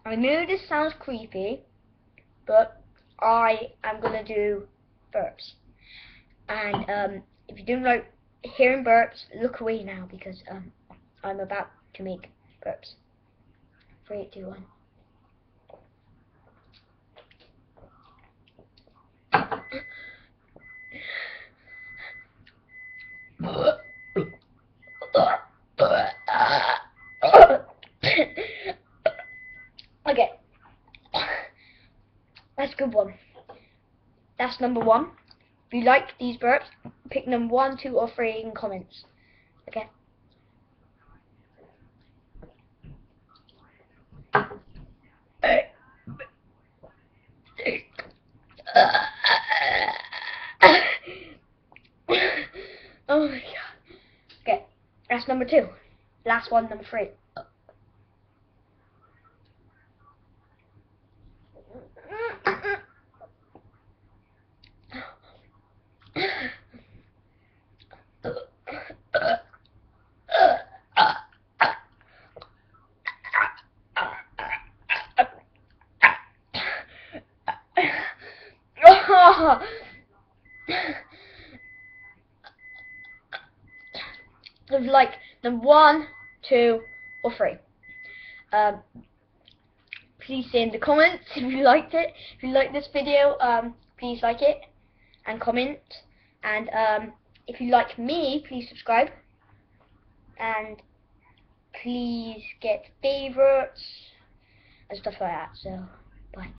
I know this sounds creepy, but I am gonna do burps. And if you don't like hearing burps, look away now because I'm about to make burps. 3, 2, 1. Okay, that's a good one. That's number 1. If you like these burps, pick number 1, 2, or 3 in comments. Okay. Oh my god. Okay, that's number 2. Last one, number 3. Like number 1, 2, or 3. Please say in the comments if you liked it. If you like this video, please like it and comment. And if you like me, please subscribe. And please get favorites and stuff like that. So, bye.